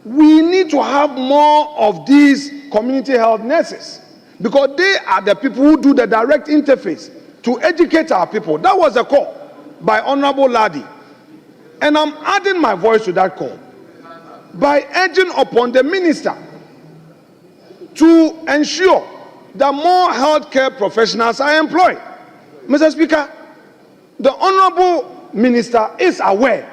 we need to have more of these community health nurses, because they are the people who do the direct interface to educate our people. That was a call by Honorable Ladi, and I'm adding my voice to that call by urging upon the minister to ensure that more healthcare professionals are employed. Mr. Speaker, the Honorable Minister is aware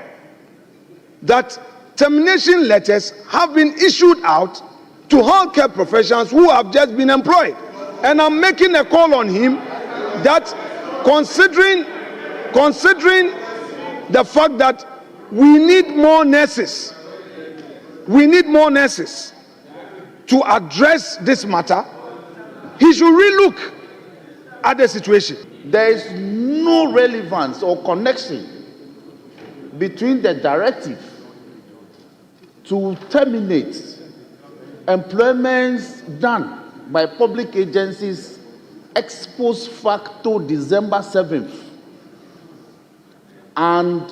that termination letters have been issued out to healthcare professionals who have just been employed. And I'm making a call on him that considering the fact that we need more nurses, to address this matter, he should relook at the situation. There is no relevance or connection between the directive to terminate employments done by public agencies ex post facto December 7th and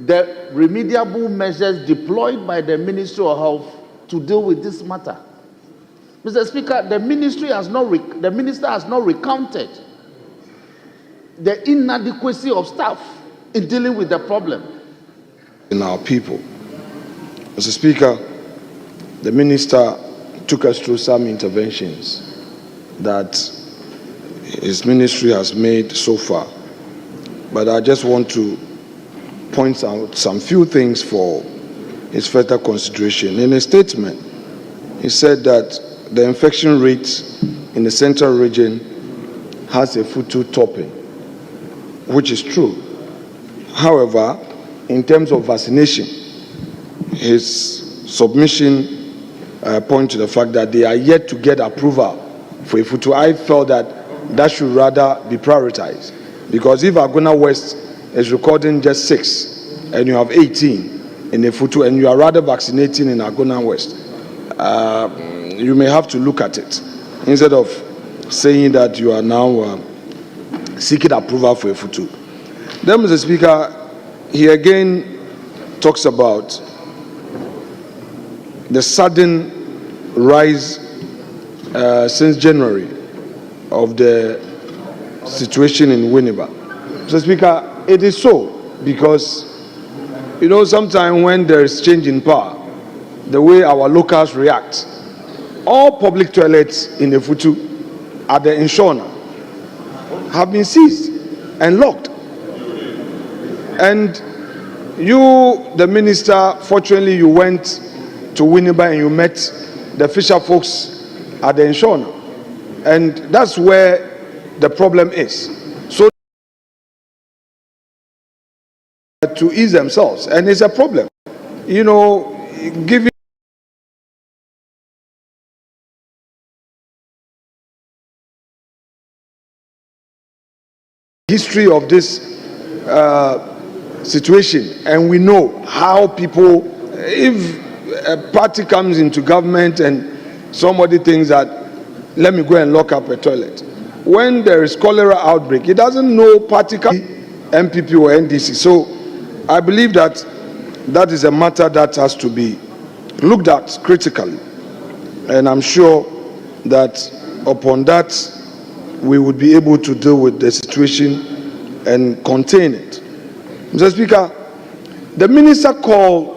the remediable measures deployed by the Ministry of Health to deal with this matter. Mr. Speaker, the minister has not recounted the inadequacy of staff in dealing with the problem. In our people. Mr. Speaker, the minister took us through some interventions that his ministry has made so far. But I just want to point out some few things for his further consideration. In a statement, he said that the infection rate in the central region has a footstool topping, which is true. However, in terms of vaccination, his submission points to the fact that they are yet to get approval for a footstool. I felt that should rather be prioritized, because if Agona West is recording just 6 and you have 18 in a footstool and you are rather vaccinating in Agona West, you may have to look at it instead of saying that you are now seeking approval for a footstool. Then, Mr. Speaker, he again talks about the sudden rise since January of the situation in Winneba. Mr. Speaker, it is so because, you know, sometimes when there is change in power, the way our locals react, all public toilets in the Futu at the Inshona have been seized and locked. And you, the minister, fortunately you went to Winneba and you met the fisher folks at the Inshona. And that's where the problem is. So to ease themselves, and it's a problem. You know, giving history of this situation, and we know how people, if a party comes into government and somebody thinks that let me go and lock up a toilet, when there is cholera outbreak, it doesn't know party, MPP or NDC. So I believe that that is a matter that has to be looked at critically, and I'm sure that upon that we would be able to deal with the situation and contain it. Mr. Speaker, the minister called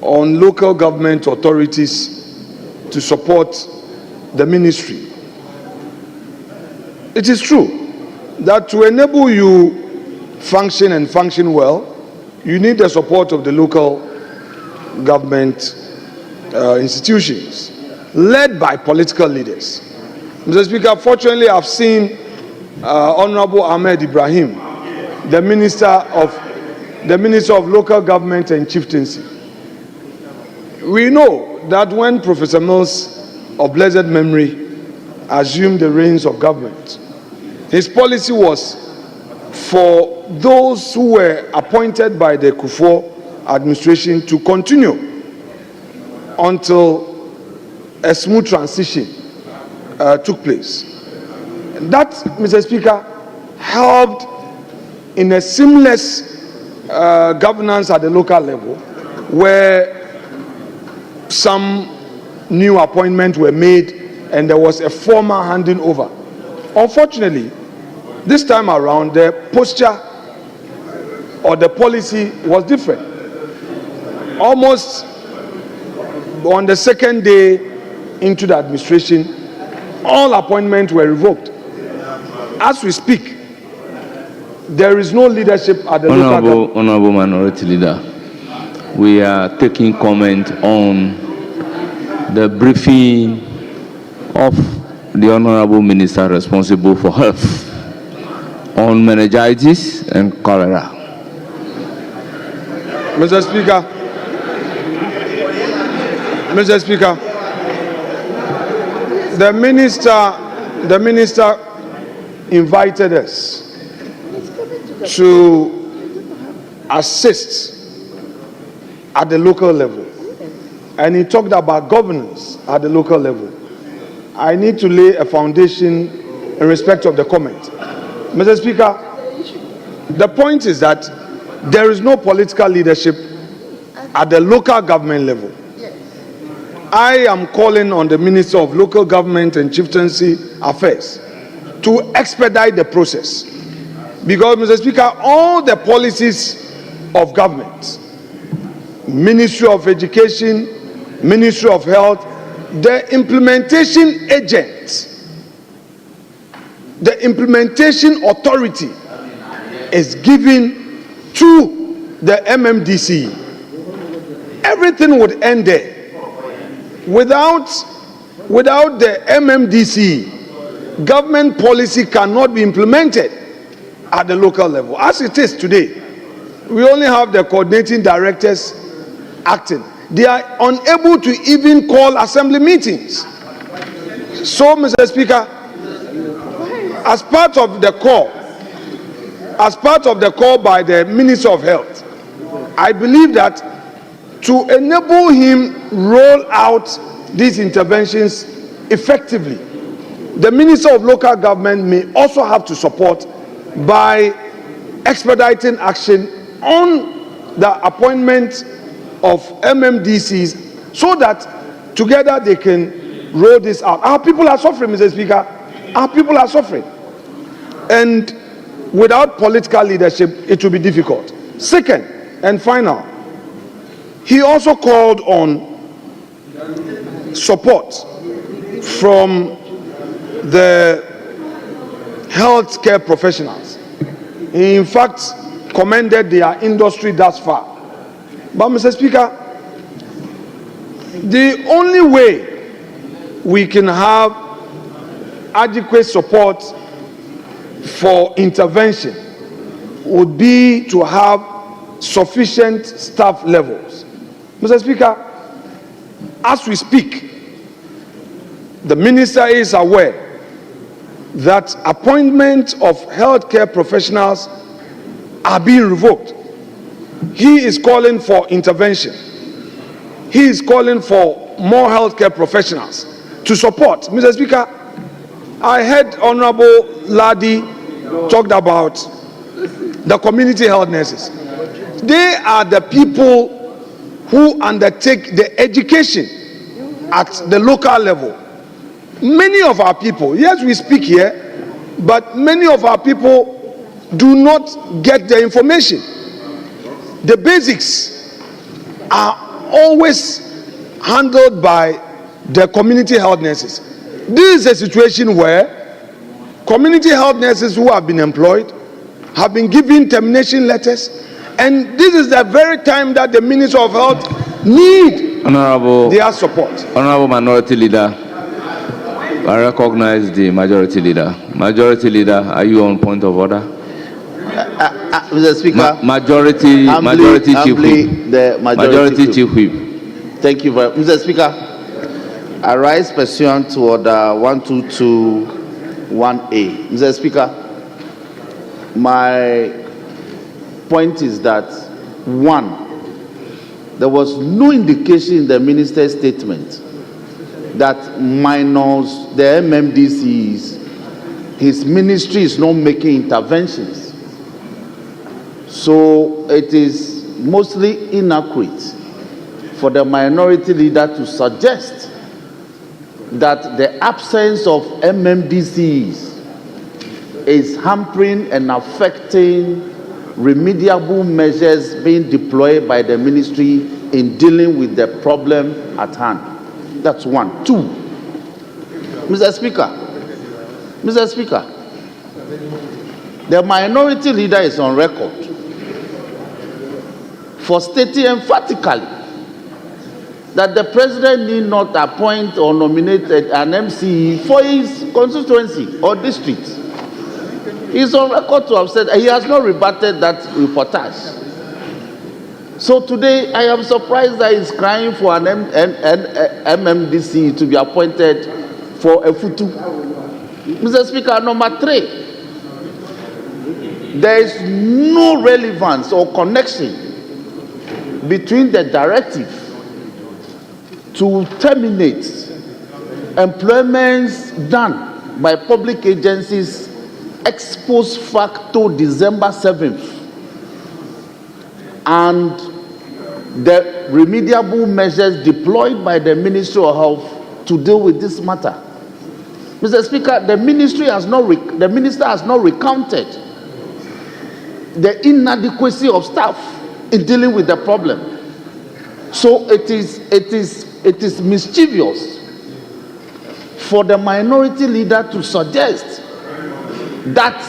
on local government authorities to support the ministry. It is true that to enable you function and function well, you need the support of the local government institutions led by political leaders. Mr. Speaker, fortunately, I've seen Honorable Ahmed Ibrahim, the Minister of Local Government and Chieftaincy. We know that when Professor Mills of blessed memory assumed the reins of government, his policy was for those who were appointed by the Kufuor administration to continue until a smooth transition took place. That, Mr. Speaker, helped in a seamless governance at the local level, where some new appointments were made and there was a formal handing over. Unfortunately, this time around, the posture or the policy was different. Almost on the second day into the administration, all appointments were revoked. As we speak, there is no leadership at the local government. Honorable Minority Leader, we are taking comment on the briefing of the Honorable Minister responsible for health on meningitis and cholera. Mr. Speaker, the minister invited us to assist at the local level, and he talked about governance at the local level. I need to lay a foundation in respect of the comment. Mr. Speaker, the point is that there is no political leadership at the local government level. I am calling on the Minister of Local Government and Chieftaincy Affairs to expedite the process. Because, Mr. Speaker, all the policies of government, Ministry of Education, Ministry of Health, the implementation agent, the implementation authority is given to the MMDCE. Everything would end there. Without the MMDCE, government policy cannot be implemented at the local level. As it is today, we only have the coordinating directors acting. They are unable to even call assembly meetings. So, Mr. Speaker, as part of the call by the Minister of Health, I believe that to enable him roll out these interventions effectively, the Minister of Local Government may also have to support by expediting action on the appointment of MMDCs so that together they can roll this out. Our people are suffering, Mr. Speaker. Our people are suffering. And without political leadership, it will be difficult. Second and final, he also called on support from the healthcare professionals. He, in fact, commended their industry thus far. But, Mr. Speaker, the only way we can have adequate support for intervention would be to have sufficient staff levels. Mr. Speaker, as we speak, the minister is aware that appointment of healthcare professionals are being revoked. He is calling for intervention. He is calling for more healthcare professionals to support. Mr. Speaker, I heard Honorable Ladi talked about the community health nurses. They are the people who undertake the education at the local level. Many of our people, yes, we speak here, but many of our people do not get the information. The basics are always handled by the community health nurses. This is a situation where community health nurses who have been employed have been given termination letters, and this is the very time that the Minister of Health need their support. Honorable Minority Leader, I recognize the Majority Leader. Majority Leader, are you on point of order? Mr. Speaker, Majority Chief Whip. The Majority Chief Whip. Thank you very much. Mr. Speaker, I rise pursuant to Order 1221A. Mr. Speaker, my point is that, one, there was no indication in the minister's statement that minus the MMDCEs, his ministry is not making interventions. So it is mostly inaccurate for the minority leader to suggest that the absence of MMDCEs is hampering and affecting remediable measures being deployed by the ministry in dealing with the problem at hand. That's one. Two, Mr. Speaker, the minority leader is on record for stating emphatically that the president need not appoint or nominate an MCE for his constituency or district. He is on record to have said he has not rebutted that reportage. So today I am surprised that he's crying for an MMDCE to be appointed for a futu. Mr. Speaker, number three, there is no relevance or connection between the directive to terminate employments done by public agencies ex post facto December 7th and the remediable measures deployed by the Ministry of Health to deal with this matter. Mr. Speaker, the minister has not recounted the inadequacy of staff in dealing with the problem. So it is mischievous for the minority leader to suggest that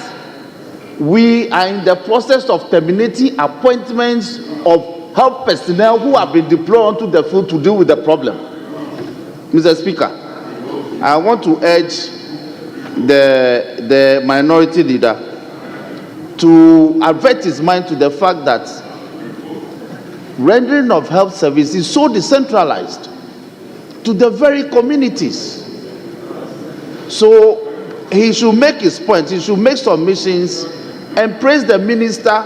we are in the process of terminating appointments of health personnel who have been deployed onto the field to deal with the problem. Mr. Speaker, I want to urge the minority leader to avert his mind to the fact that rendering of health services is so decentralized to the very communities. So he should make his point, he should make submissions and praise the minister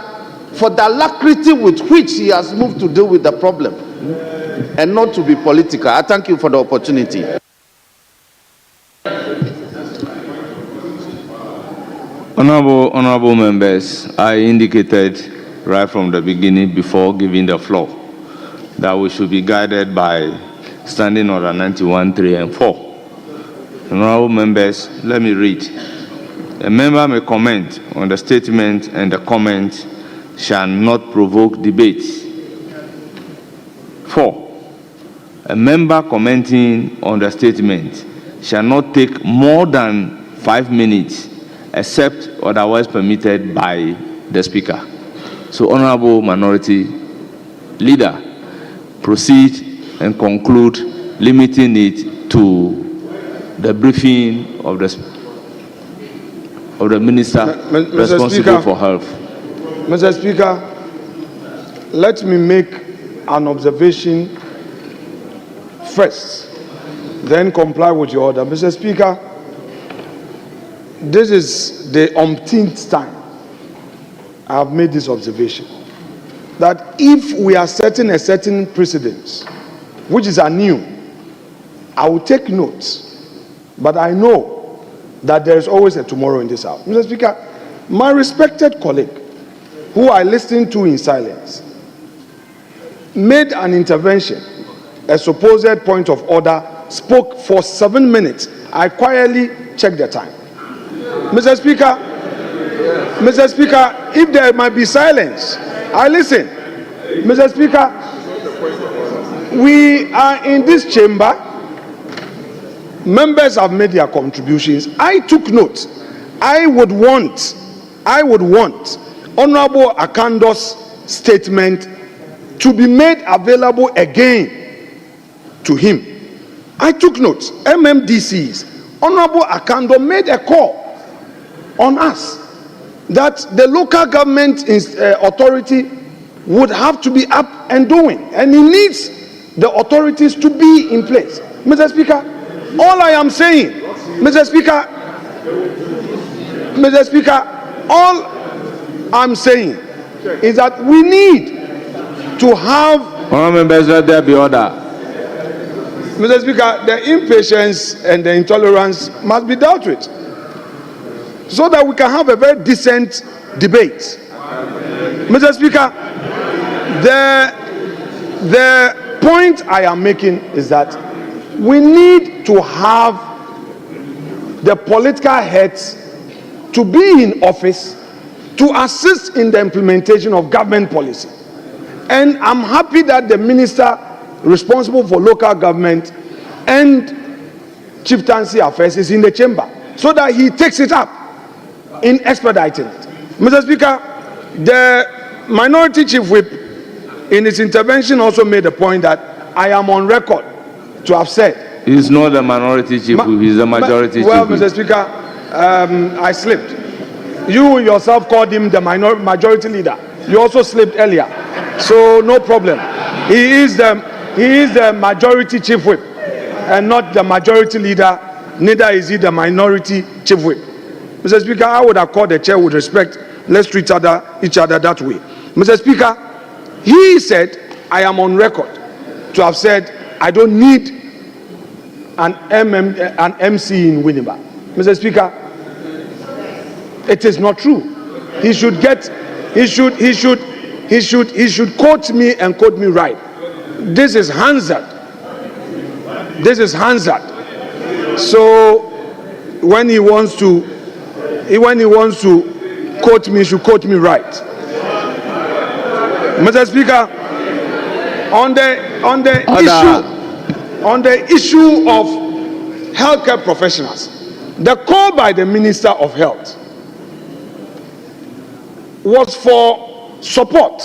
for the alacrity with which he has moved to deal with the problem and not to be political. I thank you for the opportunity. Honorable members, I indicated right from the beginning before giving the floor that we should be guided by Standing Order 91(3) and 4. Honorable members, let me read. A member may comment on the statement and the comment shall not provoke debate. 4. A member commenting on the statement shall not take more than 5 minutes except otherwise permitted by the Speaker. So, Honorable Minority Leader, proceed and conclude, limiting it to the briefing of the Minister responsible Speaker, for health. Mr. Speaker, let me make an observation first, then comply with your order. Mr. Speaker, this is the umpteenth time I have made this observation, that if we are setting a certain precedent, which is anew, I will take note, but I know that there is always a tomorrow in this house. Mr. Speaker, my respected colleague, who I listened to in silence, made an intervention, a supposed point of order, spoke for 7 minutes. I quietly checked the time. Mr. Speaker, if there might be silence, I listen. Mr. Speaker, we are in this chamber. Members have made their contributions. I took note. I would want Honorable Akando's statement to be made available again to him. I took note. MMDCEs. Honorable Akando made a call on us that the local government authority would have to be up and doing, and he needs the authorities to be in place. Mr. Speaker, all I am saying, Mr. Speaker, all I'm saying is that we need to have. Honorable members, let there be order. Mr. Speaker, the impatience and the intolerance must be dealt with, so that we can have a very decent debate. Mr. Speaker, the point I am making is that we need to have the political heads to be in office to assist in the implementation of government policy. And I'm happy that the minister responsible for local government and chieftaincy affairs is in the chamber, so that he takes it up in expediting it. Mr. Speaker, the minority chief whip in his intervention also made a point that I am on record to have said. He's not the minority chief whip, he's the majority well, chief whip. Mr. Speaker, I slipped. You yourself called him the majority leader. You also slipped earlier. So no problem. He is the majority chief whip and not the majority leader. Neither is he the minority chief whip. Mr. Speaker, I would have called the chair with respect. Let's treat each other that way. Mr. Speaker, he said, I am on record to have said, I don't need an MC in Winneba. Mr. Speaker, it is not true. He should quote me and quote me right. This is Hansard. So when he wants to quote me, he should quote me right. Mr. Speaker, on the issue of healthcare professionals, the call by the Minister of Health was for support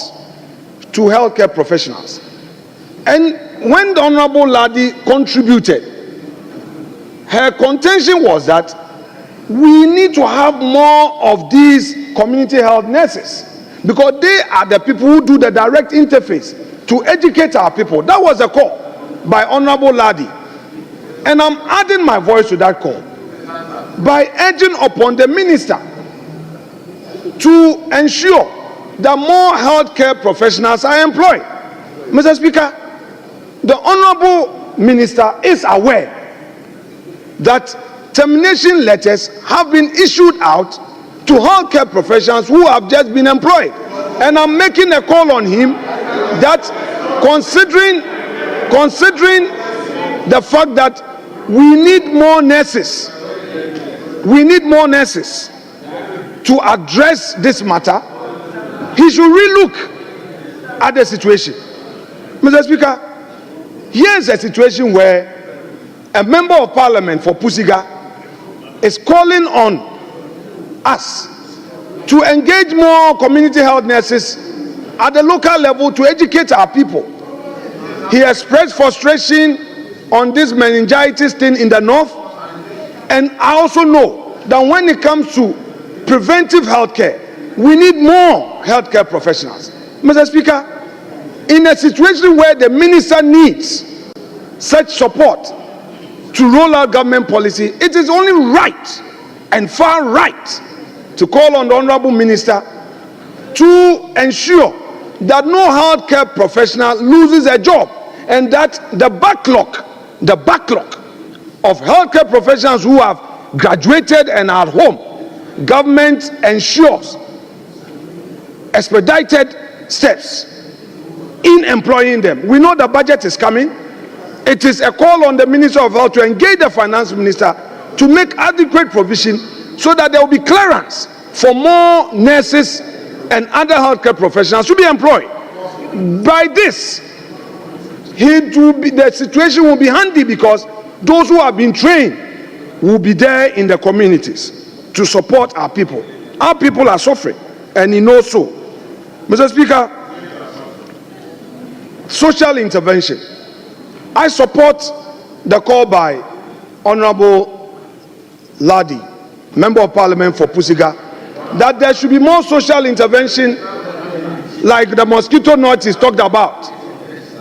to healthcare professionals. And when the Honorable Ladi contributed, her contention was that we need to have more of these community health nurses, because they are the people who do the direct interface to educate our people. That was a call by Honorable Ladi. And I'm adding my voice to that call by urging upon the minister to ensure that more healthcare professionals are employed. Mr. Speaker, the Honorable Minister is aware that termination letters have been issued out to healthcare professionals who have just been employed. And I'm making a call on him that considering the fact that we need more nurses to address this matter, he should relook at the situation. Mr. Speaker, here's a situation where a member of parliament for Pusiga is calling on us to engage more community health nurses at the local level to educate our people. He expressed frustration on this meningitis thing in the north, and I also know that when it comes to preventive health care, we need more healthcare professionals. Mr. Speaker, in a situation where the minister needs such support to roll out government policy, it is only right and far right to call on the Honorable Minister to ensure that no healthcare professional loses a job, and that the backlog of healthcare professionals who have graduated and are at home, government ensures expedited steps in employing them. We know the budget is coming. It is a call on the Minister of Health to engage the Finance Minister to make adequate provision so that there will be clearance for more nurses and other healthcare professionals to be employed. By this, the situation will be handy, because those who have been trained will be there in the communities to support our people. Our people are suffering, and he knows so. Mr. Speaker, social intervention. I support the call by Honorable Ladi, Member of Parliament for Pusiga, that there should be more social intervention like the mosquito net is talked about.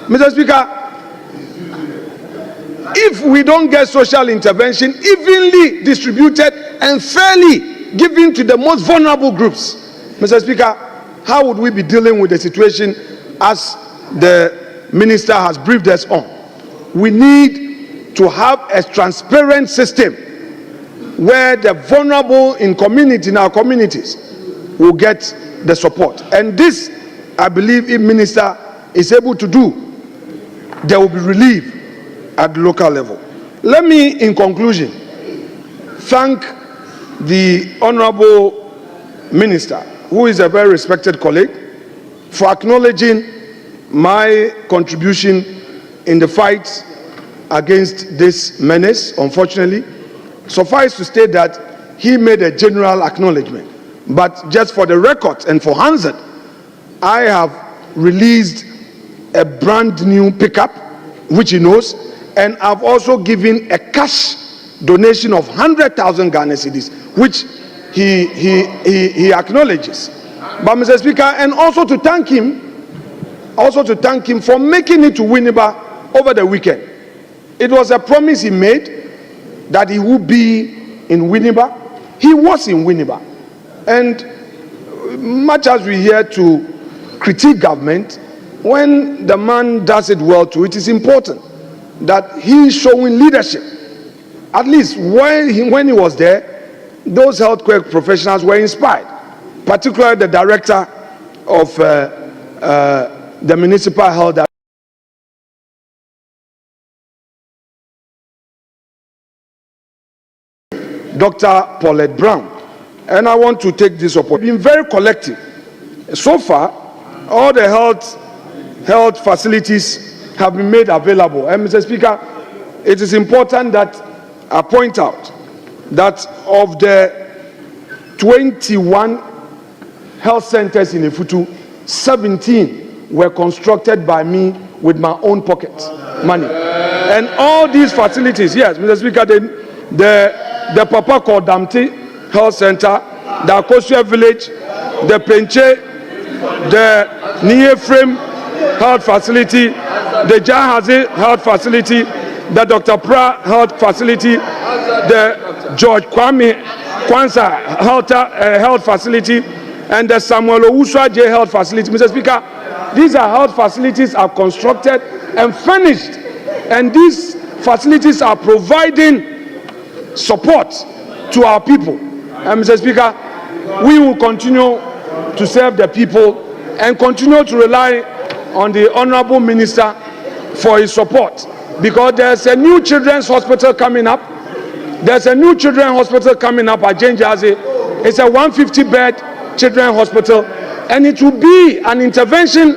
Mr. Speaker, if we don't get social intervention evenly distributed and fairly given to the most vulnerable groups, Mr. Speaker, how would we be dealing with the situation as the minister has briefed us on? We need to have a transparent system where the vulnerable in our communities will get the support. And this, I believe, if minister is able to do, there will be relief at the local level. Let me, in conclusion, thank the Honorable Minister, who is a very respected colleague, for acknowledging my contribution in the fight against this menace. Unfortunately, suffice to state that he made a general acknowledgement. But just for the record and for Hansard, I have released a brand new pickup, which he knows, and I've also given a cash donation of 100,000 Ghana cedis, which he acknowledges. But Mr. Speaker, and also to thank him for making it to Winneba over the weekend. It was a promise he made that he would be in Winneba. He was in Winneba. And much as we hear to critique government, when the man does it well too, it is important that he is showing leadership. At least when he was there, those healthcare professionals were inspired, particularly the director of the municipal health, Dr. Paulette Brown. And I want to take this opportunity. Been very collective. So far, all the health facilities have been made available. And Mr. Speaker, it is important that I point out that of the 21 health centers in Ifutu, 17 were constructed by me with my own pocket money. And all these facilities, yes, Mr. Speaker, the Papa called Damti Health Center, the Akosua Village, the Penche, the Nye Frame Health Facility, the Jahazi Health Facility, the Dr. Pra Health Facility, the George Kwame Kwanzaa Health Facility, and the Samuel Owusua J Health Facility. Mr. Speaker, these are health facilities are constructed and finished, and these facilities are providing support to our people. And Mr. Speaker, we will continue to serve the people and continue to rely on the Honorable Minister for his support, because there's a new children's hospital coming up. There's a new children's hospital coming up at Jenjazi. It's a 150-bed children's hospital, and it will be an intervention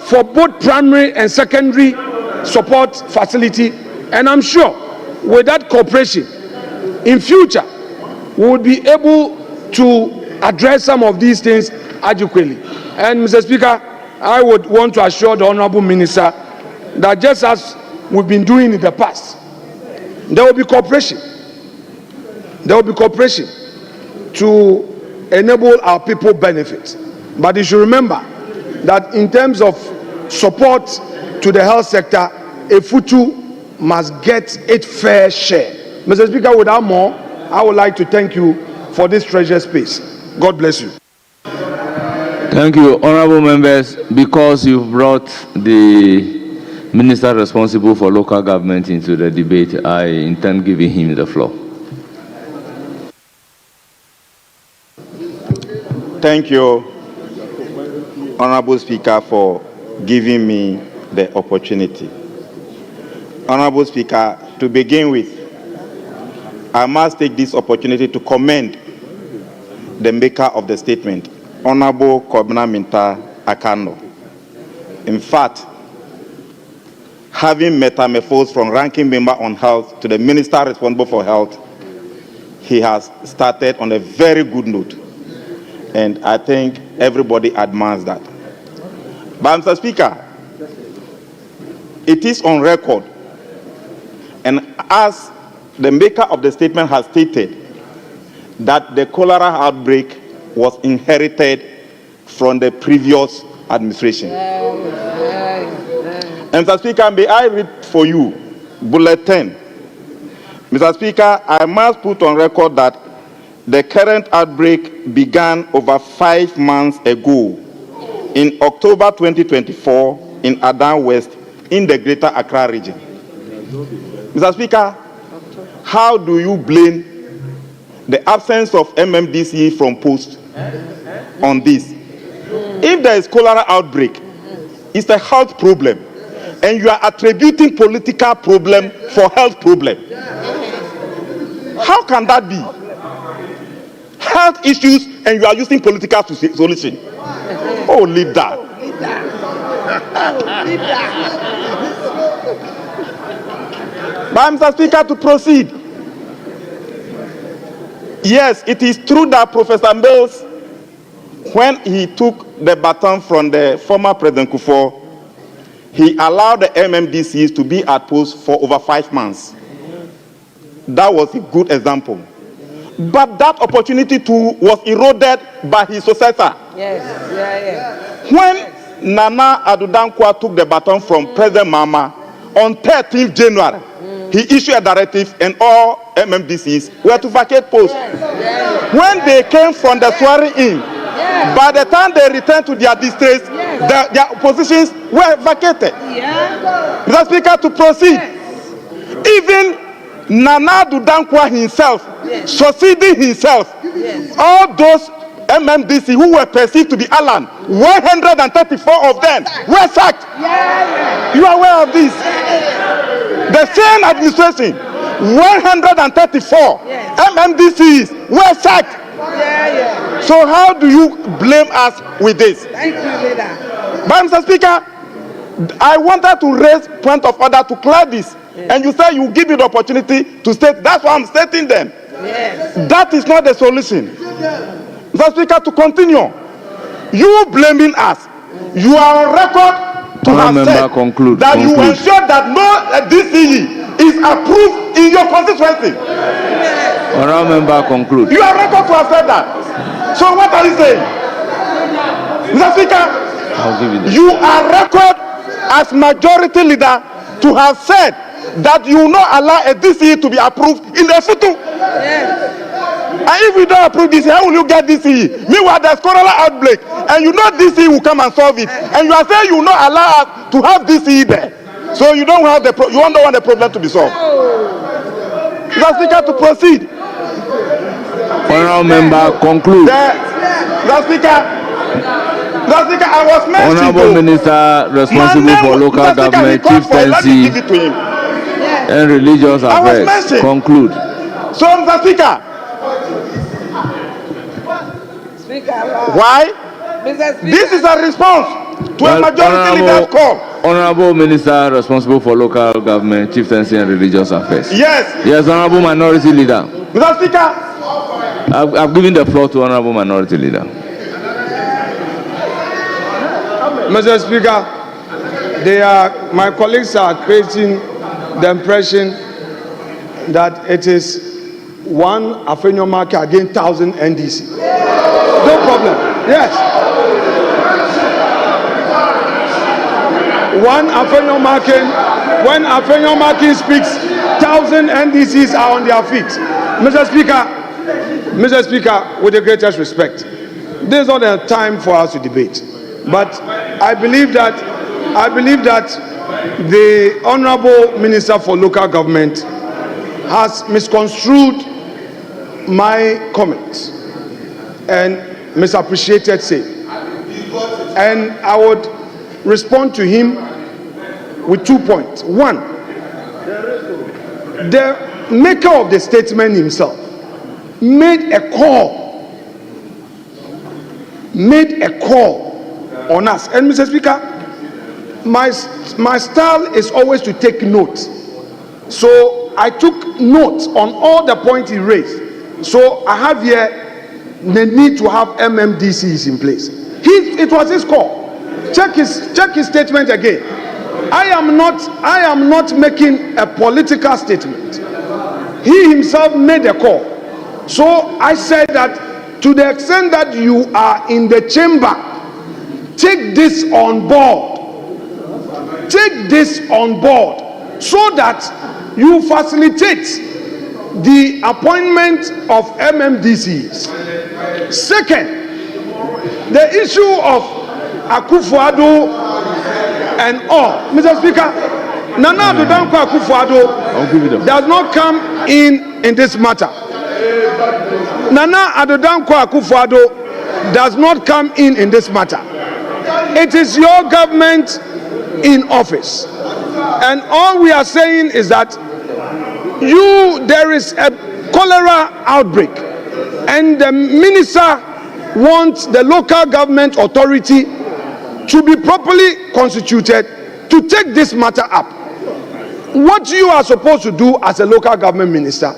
for both primary and secondary support facility. And I'm sure with that cooperation, in future, we will be able to address some of these things adequately. And Mr. Speaker, I would want to assure the Honorable Minister that just as we've been doing in the past, there will be cooperation. There will be cooperation to enable our people benefit. But you should remember that in terms of support to the health sector, Ifutu must get its fair share. Mr. Speaker, without more, I would like to thank you for this treasure space. God bless you. Thank you, honorable members. Because you've brought the minister responsible for local government into the debate, I intend giving him the floor. Thank you, Honorable Speaker, for giving me the opportunity. Honorable Speaker, to begin with, I must take this opportunity to commend the maker of the statement, Honorable Kobna Minta Akano. In fact, having metamorphosed from ranking member on health to the minister responsible for health, he has started on a very good note. And I think everybody admires that. But Mr. Speaker, it is on record, and as the maker of the statement has stated, that the cholera outbreak was inherited from the previous administration. And Mr. Speaker, may I read for you Bulletin. Mr. Speaker, I must put on record that the current outbreak began over 5 months ago in October 2024 in Adan West in the Greater Accra region. Mr. Speaker, how do you blame the absence of MMDCE from post on this? If there is cholera outbreak, it's a health problem. and you are attributing political problem for health problem. How can that be? Health issues and you are using political solution. Oh, leave that. But Mr. Speaker, to proceed. Yes, it is true that Professor Mills, when he took the baton from the former President Kufuor, he allowed the MMDCEs to be at post for over 5 months. That was a good example. But that opportunity too was eroded by his successor. Yes, When Nana Addo Dankwa took the baton from President Mahama on 13th January, he issued a directive and all MMDCs were to vacate posts. When they came from the swearing in, by the time they returned to their districts, their positions were vacated. Mr. Speaker, to proceed, even Nana Addo Dankwa himself, succeeding himself, all those MMDC who were perceived to be Alan, 134 of them were sacked. You are aware of this? The same administration, 134 MMDCs were sacked. So how do you blame us with this? Thank you, leader. But Mr. Speaker, I wanted to raise point of order to clear this. And you say you give me the opportunity to state. That's why I'm stating them. That is not the solution. Mr. Speaker, to continue, you blaming us. You are on record to have said that you ensure that no DCE is approved in your constituency. Honourable member, conclude. You are on record to have said that. So what are you saying? Mr. Speaker, you are record as majority leader to have said that you will not allow a DCE to be approved in the future. And if you don't approve DCE, how will you get DCE? Meanwhile, there's Cholera Outbreak, and you know DCE will come and solve it. And you are saying you will not allow us to have DCE there. So you don't have you don't want the problem to be solved. Mr. Speaker, to proceed. Honourable member, conclude. Mr. Speaker, I was mentioned. Honourable Minister responsible for local government, chieftaincy, and religious affairs. Conclude. So, Mr. Speaker, why? This is a response to a majority leader's call. Honourable Minister responsible for local government, chieftaincy, and religious affairs. Yes. Yes, Honourable Minority Leader. Mr. Speaker, I've given the floor to Honourable Minority Leader. Mr. Speaker, my colleagues are creating the impression that it is one Afenyo Markins against 1,000 NDC. No problem. Yes. One Afenyo Markins, when Afenyo Markins speaks, 1,000 NDCs are on their feet. Mr. Speaker, with the greatest respect, this is not a time for us to debate. But I believe that the Honourable Minister for Local Government has misconstrued my comments and misappreciated say. And I would respond to him with 2 points. One, the maker of the statement himself made a call on us. And Mr. Speaker, my style is always to take notes. So I took notes on all the points he raised. So I have here the need to have MMDCs in place. It was his call. Check his statement again. I am not making a political statement. He himself made a call. So I said that to the extent that you are in the chamber, take this on board. Take this on board so that you facilitate the appointment of MMDCs. Second, the issue of Akufo-Addo and all. Mr. Speaker, Nana Addo Dankwa Akufo-Addo does not come in this matter. Nana Addo Dankwa Akufo-Addo does not come in this matter. It is your government in office. And all we are saying is that there is a cholera outbreak, and the minister wants the local government authority to be properly constituted to take this matter up. What you are supposed to do as a local government minister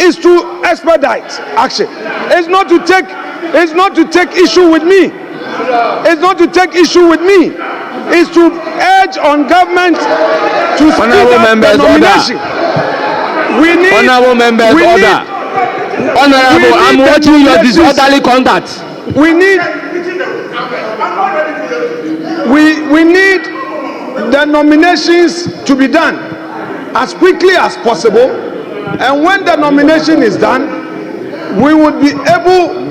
is to expedite action. It's not to take issue with me. It's not to take issue with me. It's to urge on government to speed up the nomination. Honorable members, order. Honorable, I'm watching your disorderly conduct. We need the nominations to be done as quickly as possible, and when the nomination is done, we would be able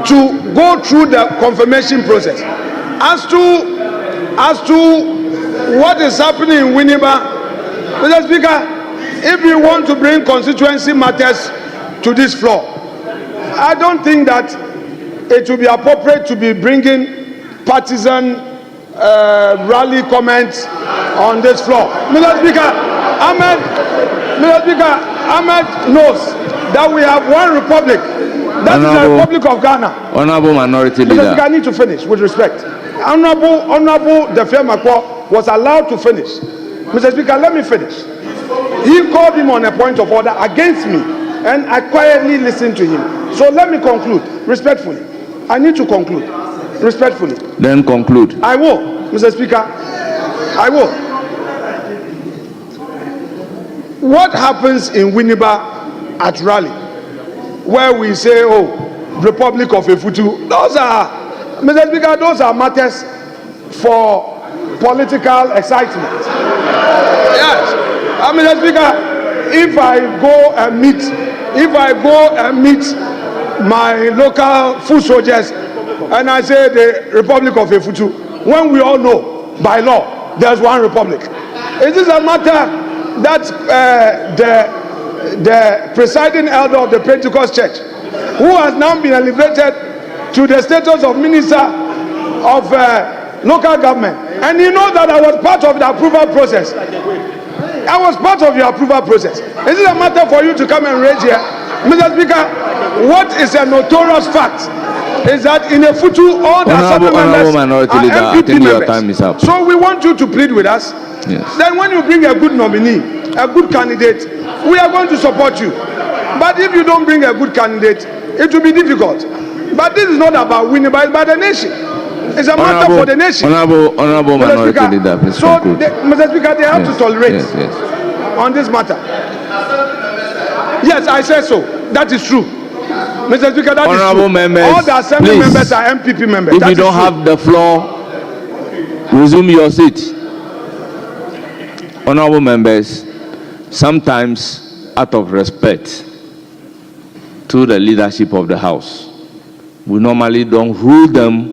to go through the confirmation process. As to what is happening in Winneba, Mr. Speaker, if you want to bring constituency matters to this floor, I don't think that it will be appropriate to be bringing partisan rally comments on this floor. Mr. Speaker, Ahmed knows that we have one republic. That is the Republic of Ghana. Honorable Minority Leader. Mr. Speaker, I need to finish with respect. Honorable Dafeamkpor was allowed to finish. Mr. Speaker, let me finish. He called him on a point of order against me, and I quietly listened to him. So let me conclude respectfully. I need to conclude respectfully. Then conclude. I will, Mr. Speaker. I will. What happens in Winneba at rally, where we say, "Oh, Republic of Efutu," those are, Mr. Speaker, those are matters for political excitement. Yes, Mr. Speaker, if I go and meet my local foot soldiers and I say the Republic of Efutu, when we all know by law there's one republic, is this a matter that the presiding elder of the Pentecost Church, who has now been elevated to the status of minister of local government, and you know that I was part of the approval process. I was part of your approval process. Is it a matter for you to come and raise here? Mr. Speaker, what is a notorious fact is that in Efutu, all the assembly members are MPP members. So we want you to plead with us. Yes. Then when you bring a good nominee, a good candidate, we are going to support you. But if you don't bring a good candidate, it will be difficult. But this is not about winning, but it's about the nation. It's a matter for the nation. Honorable Minority Leader, please conclude. Mr. Speaker, they have to tolerate on this matter. Yes, I said so. That is true. Mr. Speaker, that is true. Members, all the assembly please, members are MPP members. If you don't have the floor, resume your seat. Honorable members, sometimes out of respect to the leadership of the House, we normally don't rule them